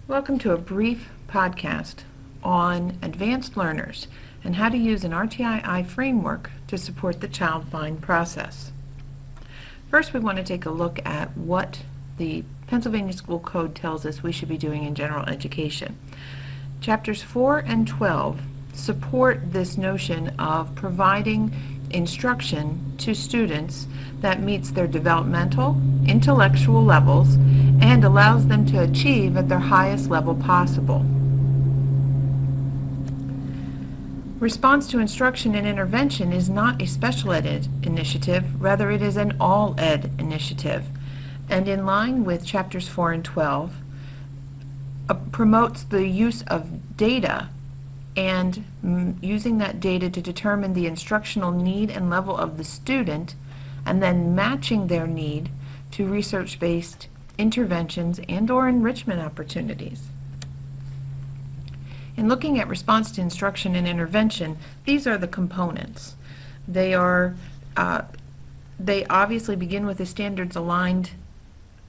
Welcome to a brief podcast on advanced learners and how to use an RtII framework to support the child find process. First, we want to take a look at what the Pennsylvania School Code tells us we should be doing in general education. Chapters 4 and 12 support this notion of providing instruction to students that meets their developmental, intellectual levels and allows them to achieve at their highest level possible. Response to instruction and intervention is not a special ed initiative, rather it is an all ed initiative, and in line with chapters 4 and 12 promotes the use of data and using that data to determine the instructional need and level of the student and then matching their need to research-based interventions and/or enrichment opportunities. In looking at response to instruction and intervention, these are the components. They obviously begin with a standards-aligned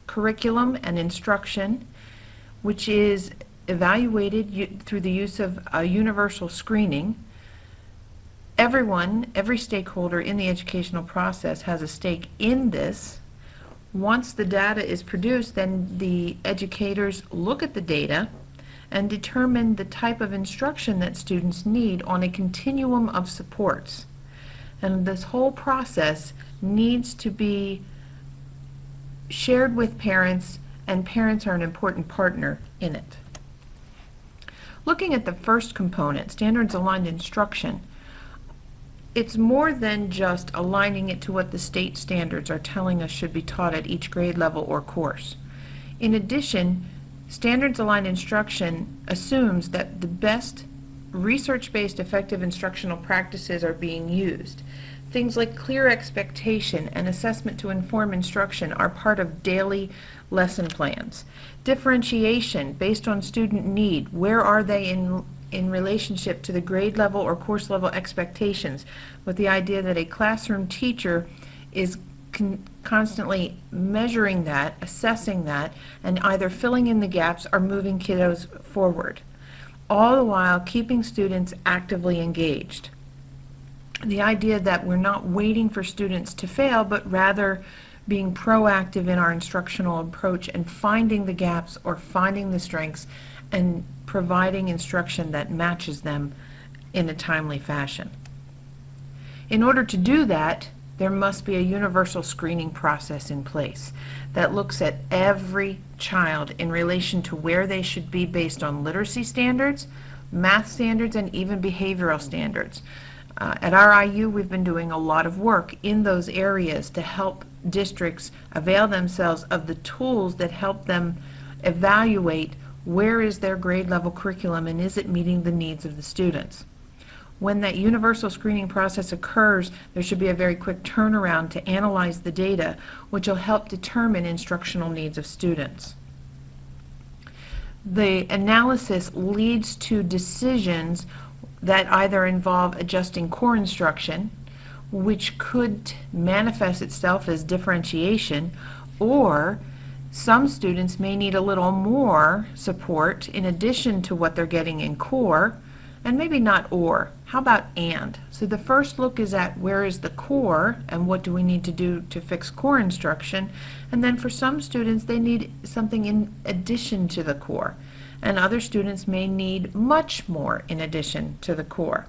curriculum and instruction, which is evaluated through the use of a universal screening. Every stakeholder in the educational process has a stake in this. Once the data is produced, then the educators look at the data and determine the type of instruction that students need on a continuum of supports. And this whole process needs to be shared with parents, and parents are an important partner in it. Looking at the first component, standards-aligned instruction, it's more than just aligning it to what the state standards are telling us should be taught at each grade level or course. In addition, standards-aligned instruction assumes that the best research-based effective instructional practices are being used. Things like clear expectation and assessment to inform instruction are part of daily lesson plans. Differentiation based on student need, where are they in relationship to the grade level or course level expectations, with the idea that a classroom teacher is constantly measuring that, assessing that, and either filling in the gaps or moving kiddos forward, all the while keeping students actively engaged. The idea that we're not waiting for students to fail, but rather being proactive in our instructional approach and finding the gaps or finding the strengths and providing instruction that matches them in a timely fashion. In order to do that, there must be a universal screening process in place that looks at every child in relation to where they should be based on literacy standards, math standards, and even behavioral standards. At RtII, we've been doing a lot of work in those areas to help districts avail themselves of the tools that help them evaluate where is their grade level curriculum and is it meeting the needs of the students. When that universal screening process occurs, there should be a very quick turnaround to analyze the data, which will help determine instructional needs of students. The analysis leads to decisions that either involve adjusting core instruction, which could manifest itself as differentiation, or some students may need a little more support in addition to what they're getting in core, and maybe not or. How about and? So the first look is at where is the core and what do we need to do to fix core instruction, and then for some students they need something in addition to the core, and other students may need much more in addition to the core.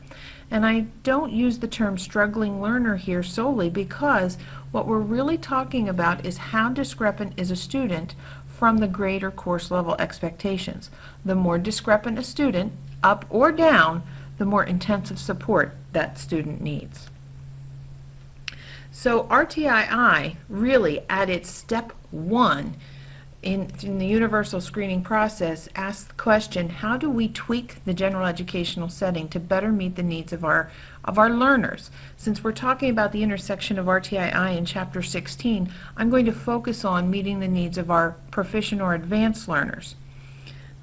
And I don't use the term struggling learner here solely because what we're really talking about is how discrepant is a student from the grade or course level expectations. The more discrepant a student, up or down, the more intensive support that student needs. So RtII really at its step one in the universal screening process asks the question, how do we tweak the general educational setting to better meet the needs of our learners? Since we're talking about the intersection of RtII in Chapter 16, I'm going to focus on meeting the needs of our proficient or advanced learners.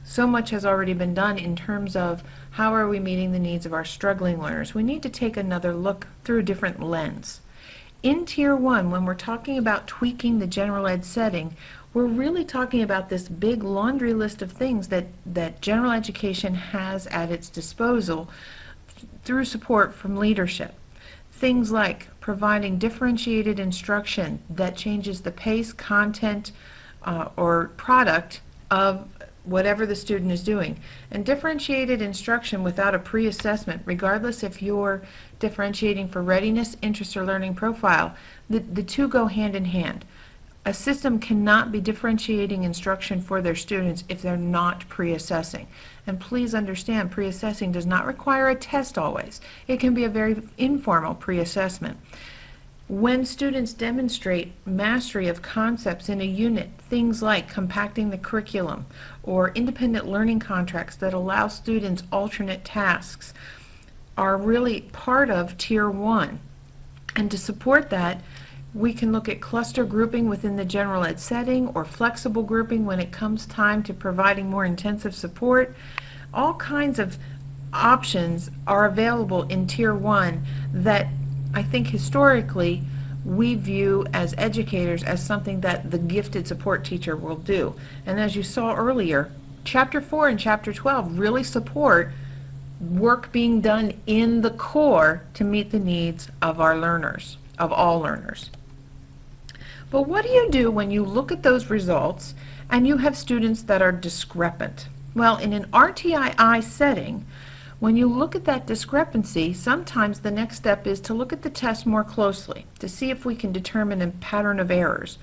So much has already been done in terms of how are we meeting the needs of our struggling learners. We need to take another look through a different lens. In Tier 1, when we're talking about tweaking the general ed setting, we're really talking about this big laundry list of things that general education has at its disposal through support from leadership. Things like providing differentiated instruction that changes the pace, content, or product of whatever the student is doing. And differentiated instruction without a pre-assessment, regardless if you're differentiating for readiness, interest, or learning profile, the two go hand in hand. A system cannot be differentiating instruction for their students if they're not pre-assessing. And please understand, pre-assessing does not require a test always. It can be a very informal pre-assessment. When students demonstrate mastery of concepts in a unit, things like compacting the curriculum or independent learning contracts that allow students alternate tasks, are really part of Tier 1. And to support that, we can look at cluster grouping within the general ed setting or flexible grouping when it comes time to providing more intensive support. All kinds of options are available in Tier 1 that I think historically we view as educators as something that the gifted support teacher will do. And as you saw earlier, Chapter 4 and Chapter 12 really support work being done in the core to meet the needs of our learners, of all learners. But what do you do when you look at those results and you have students that are discrepant? Well, in an RtII setting, when you look at that discrepancy, sometimes the next step is to look at the test more closely to see if we can determine a pattern of errors.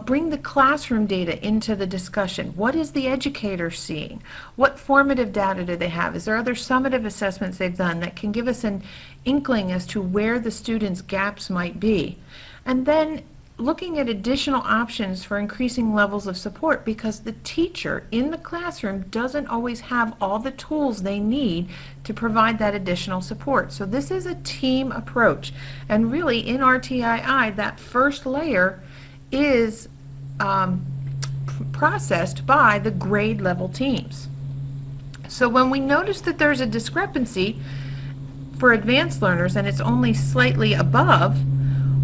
Bring the classroom data into the discussion. What is the educator seeing? What formative data do they have? Is there other summative assessments they've done that can give us an inkling as to where the students' gaps might be? And then looking at additional options for increasing levels of support, because the teacher in the classroom doesn't always have all the tools they need to provide that additional support. So this is a team approach, and really in RtII that first layer is processed by the grade level teams. So when we notice that there's a discrepancy for advanced learners and it's only slightly above,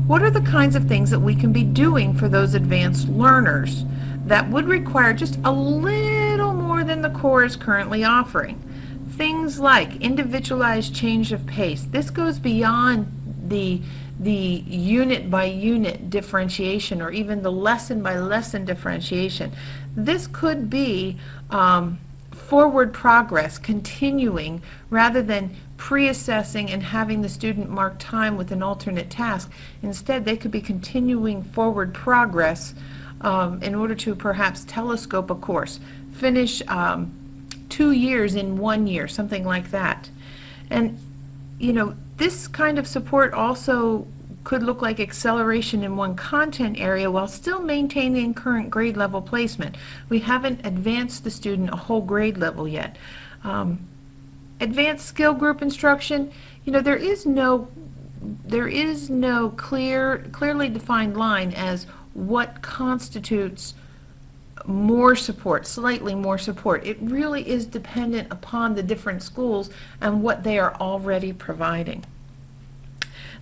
what are the kinds of things that we can be doing for those advanced learners that would require just a little more than the core is currently offering? Things like individualized change of pace. This goes beyond the unit by unit differentiation or even the lesson by lesson differentiation. This could be forward progress, continuing, rather than pre-assessing and having the student mark time with an alternate task. Instead, they could be continuing forward progress in order to perhaps telescope a course, finish 2 years in 1 year, something like that. And you know, this kind of support also could look like acceleration in one content area while still maintaining current grade level placement. We haven't advanced the student a whole grade level yet. Advanced skill group instruction, you know, there is no clearly defined line as what constitutes more support, slightly more support. It really is dependent upon the different schools and what they are already providing.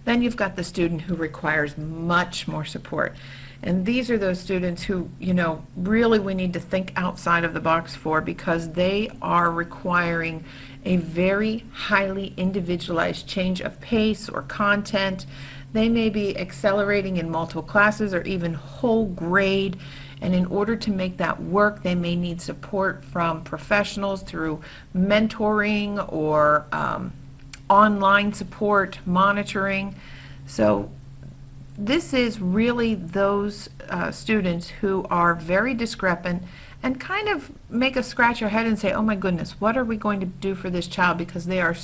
Then you've got the student who requires much more support. And these are those students who, you know, really we need to think outside of the box for, because they are requiring a very highly individualized change of pace or content. They may be accelerating in multiple classes or even whole grade. And in order to make that work, they may need support from professionals through mentoring or online support, monitoring. So this is really those students who are very discrepant and kind of make us scratch our head and say, oh my goodness, what are we going to do for this child, because their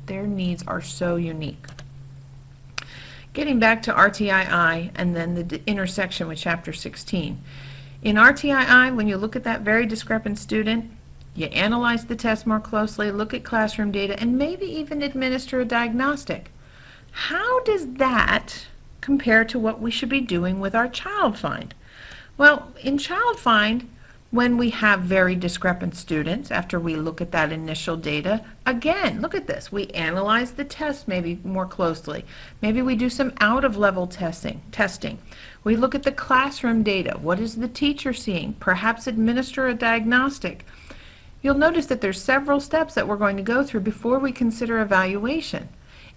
needs are so unique. Getting back to RtII and then the intersection with Chapter 16. In RtII, when you look at that very discrepant student, you analyze the test more closely, look at classroom data, and maybe even administer a diagnostic. How does that compare to what we should be doing with our child find? Well, in child find, When we have very discrepant students, after we look at that initial data, again, look at this. We analyze the test maybe more closely. Maybe we do some out-of-level testing. We look at the classroom data. What is the teacher seeing? Perhaps administer a diagnostic. You'll notice that there's several steps that we're going to go through before we consider evaluation.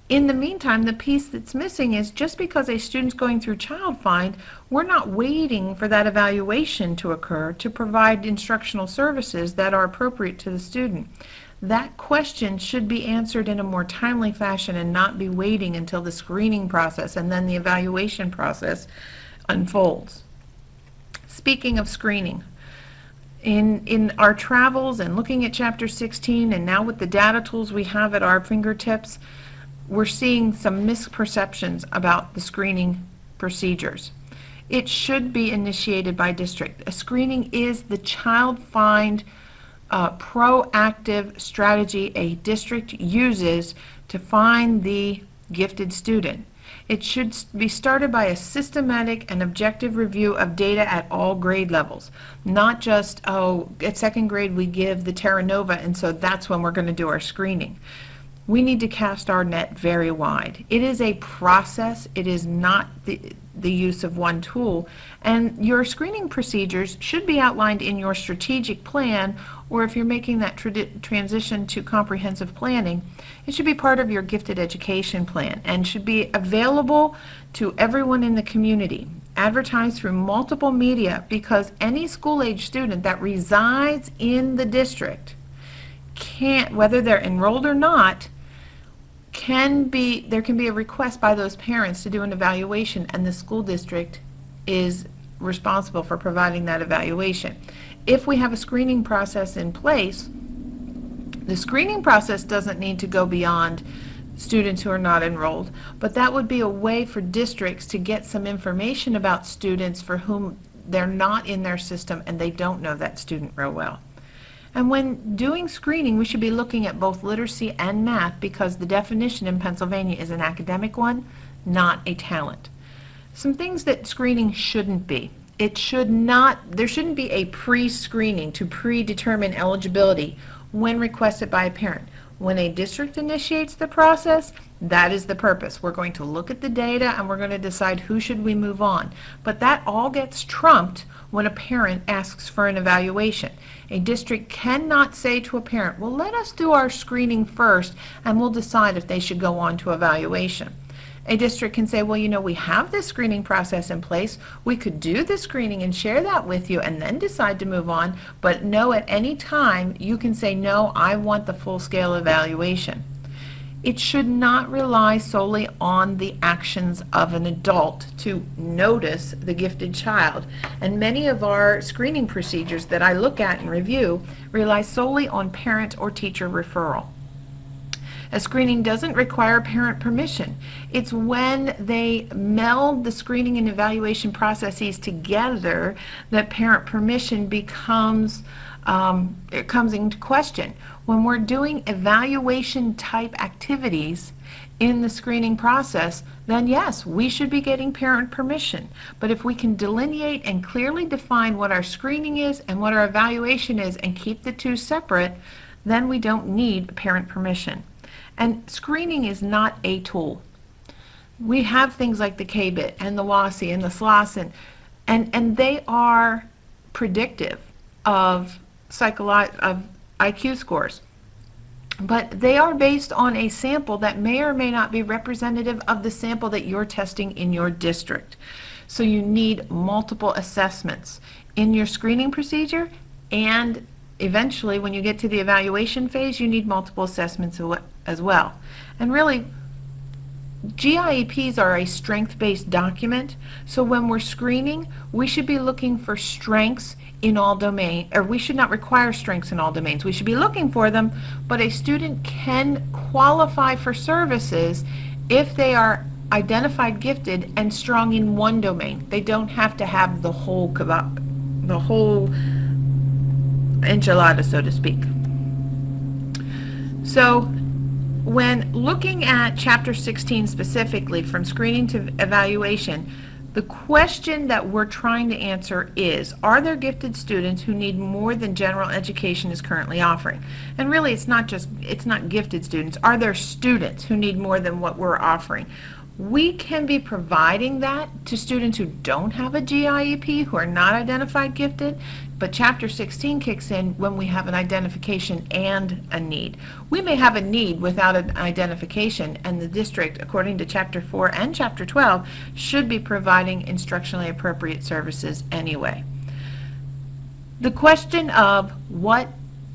In the meantime, the piece that's missing is just because a student's going through Child Find, we're not waiting for that evaluation to occur to provide instructional services that are appropriate to the student. That question should be answered in a more timely fashion and not be waiting until the screening process and then the evaluation process unfolds. Speaking of screening, in our travels and looking at Chapter 16 and now with the data tools we have at our fingertips, we're seeing some misperceptions about the screening procedures. It should be initiated by district. A screening is the Child Find proactive strategy a district uses to find the gifted student. It should be started by a systematic and objective review of data at all grade levels, not just, oh, at second grade we give the Terra Nova and so that's when we're going to do our screening. We need to cast our net very wide. It is a process. It is not the use of one tool. And your screening procedures should be outlined in your strategic plan, or if you're making that transition to comprehensive planning, it should be part of your gifted education plan and should be available to everyone in the community. Advertised through multiple media, because any school-age student that resides in the district can't, whether they're enrolled or not, there can be a request by those parents to do an evaluation, and the school district is responsible for providing that evaluation. If we have a screening process in place, the screening process doesn't need to go beyond students who are not enrolled, but that would be a way for districts to get some information about students for whom they're not in their system and they don't know that student real well. And when doing screening, we should be looking at both literacy and math, because the definition in Pennsylvania is an academic one, not a talent. Some things that screening shouldn't be. There shouldn't be a pre-screening to predetermine eligibility when requested by a parent. When a district initiates the process, that is the purpose. We're going to look at the data and we're going to decide who should we move on. But that all gets trumped when a parent asks for an evaluation. A district cannot say to a parent, well, let us do our screening first and we'll decide if they should go on to evaluation. A district can say, well, you know, we have this screening process in place. We could do the screening and share that with you and then decide to move on. But no, at any time, you can say, no, I want the full-scale evaluation. It should not rely solely on the actions of an adult to notice the gifted child. And many of our screening procedures that I look at and review rely solely on parent or teacher referral. A screening doesn't require parent permission. It's when they meld the screening and evaluation processes together that parent permission becomes it comes into question. When we're doing evaluation type activities in the screening process, then yes, we should be getting parent permission. But if we can delineate and clearly define what our screening is and what our evaluation is and keep the two separate, then we don't need parent permission. And screening is not a tool. We have things like the KBIT and the WASI and the SLOSS, and they are predictive of IQ scores. But they are based on a sample that may or may not be representative of the sample that you're testing in your district. So you need multiple assessments in your screening procedure, and eventually when you get to the evaluation phase, you need multiple assessments as well. And really, GIEPs are a strength-based document, so when we're screening, we should be looking for strengths in all domains, or we should not require strengths in all domains. We should be looking for them, but a student can qualify for services if they are identified gifted and strong in one domain. They don't have to have the whole kebab, the whole enchilada, so to speak. So when looking at Chapter 16 specifically, from screening to evaluation, The question that we're trying to answer is, are there gifted students who need more than general education is currently offering? And really, it's not gifted students. Are there students who need more than what we're offering? We can be providing that to students who don't have a GIEP, who are not identified gifted, but Chapter 16 kicks in when we have an identification and a need. We may have a need without an identification, and the district, according to Chapter 4 and Chapter 12, should be providing instructionally appropriate services anyway. The question of what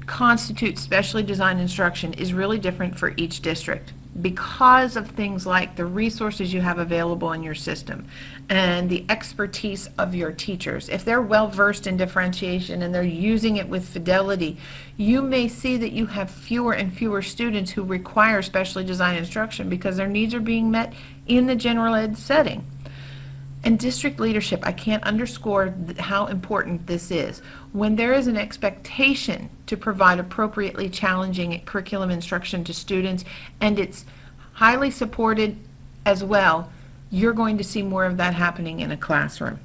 constitutes specially designed instruction is really different for each district, because of things like the resources you have available in your system and the expertise of your teachers. If they're well versed in differentiation and they're using it with fidelity, you may see that you have fewer and fewer students who require specially designed instruction because their needs are being met in the general ed setting. And district leadership, I can't underscore how important this is. When there is an expectation to provide appropriately challenging curriculum instruction to students, and it's highly supported as well, you're going to see more of that happening in a classroom.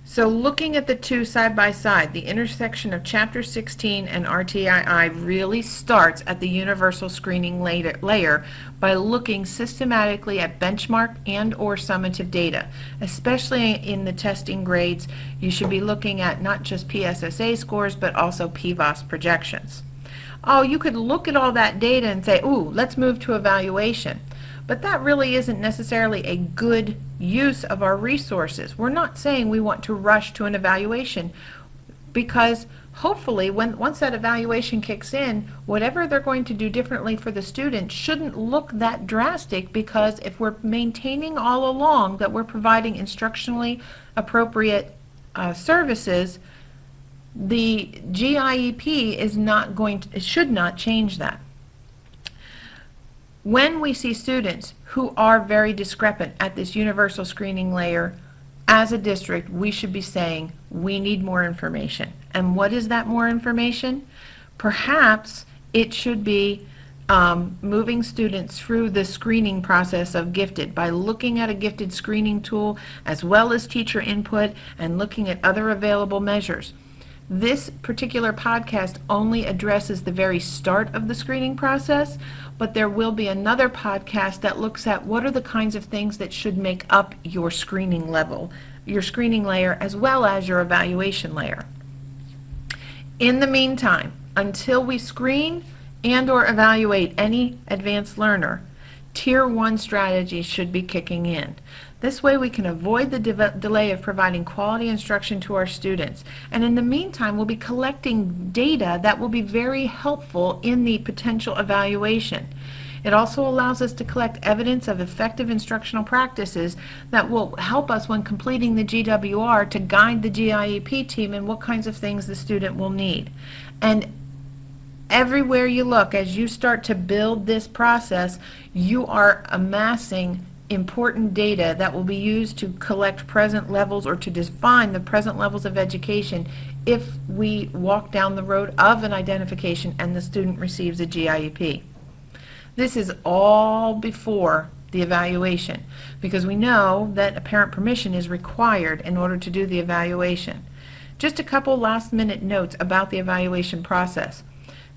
So looking at the two side by side, the intersection of Chapter 16 and RtII really starts at the universal screening layer by looking systematically at benchmark and or summative data. Especially in the testing grades, you should be looking at not just PSSA scores, but also PVOS projections. Oh, you could look at all that data and say, ooh, let's move to evaluation. But that really isn't necessarily a good use of our resources. We're not saying we want to rush to an evaluation, because hopefully once that evaluation kicks in, whatever they're going to do differently for the student shouldn't look that drastic, because if we're maintaining all along that we're providing instructionally appropriate services, the GIEP should not change that. When we see students who are very discrepant at this universal screening layer, as a district, we should be saying, we need more information. And what is that more information? Perhaps it should be moving students through the screening process of gifted by looking at a gifted screening tool, as well as teacher input, and looking at other available measures. This particular podcast only addresses the very start of the screening process, but there will be another podcast that looks at what are the kinds of things that should make up your screening level, your screening layer, as well as your evaluation layer. In the meantime, until we screen and or evaluate any advanced learner, Tier 1 strategies should be kicking in. This way we can avoid the delay of providing quality instruction to our students. And in the meantime, we'll be collecting data that will be very helpful in the potential evaluation. It also allows us to collect evidence of effective instructional practices that will help us when completing the GWR to guide the GIEP team in what kinds of things the student will need. And everywhere you look, as you start to build this process, you are amassing important data that will be used to collect present levels or to define the present levels of education if we walk down the road of an identification and the student receives a GIEP. This is all before the evaluation, because we know that a parent permission is required in order to do the evaluation. Just a couple last minute notes about the evaluation process.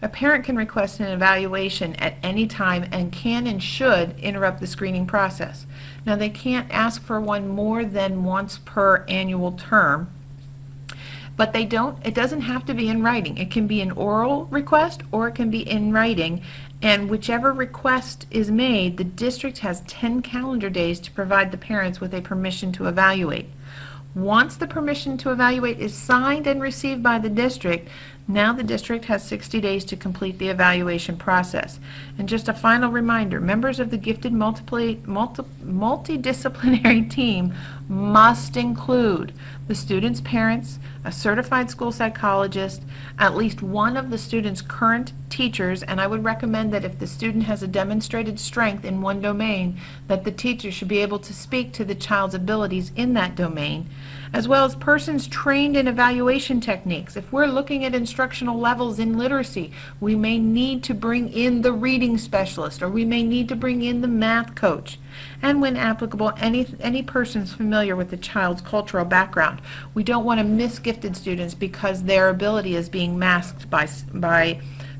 A parent can request an evaluation at any time and can and should interrupt the screening process. Now, they can't ask for one more than once per annual term, but it doesn't have to be in writing. It can be an oral request or it can be in writing, and whichever request is made, the district has 10 calendar days to provide the parents with a permission to evaluate. Once the permission to evaluate is signed and received by the district, now the district has 60 days to complete the evaluation process. And just a final reminder, members of the gifted multidisciplinary team must include the student's parents, a certified school psychologist, at least one of the student's current teachers, and I would recommend that if the student has a demonstrated strength in one domain, that the teacher should be able to speak to the child's abilities in that domain, as well as persons trained in evaluation techniques. If we're looking at instructional levels in literacy, we may need to bring in the reading specialist, or we may need to bring in the math coach. And when applicable, any persons familiar with the child's cultural background. We don't want to miss gifted students because their ability is being masked by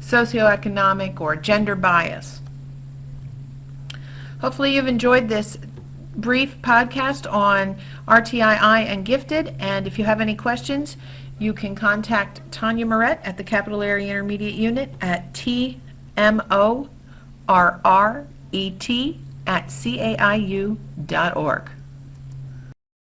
socioeconomic or gender bias. Hopefully you've enjoyed this brief podcast on RtII and gifted, and if you have any questions, you can contact Tanya Moret at the Capital Area Intermediate Unit at tmorret@caiu.org.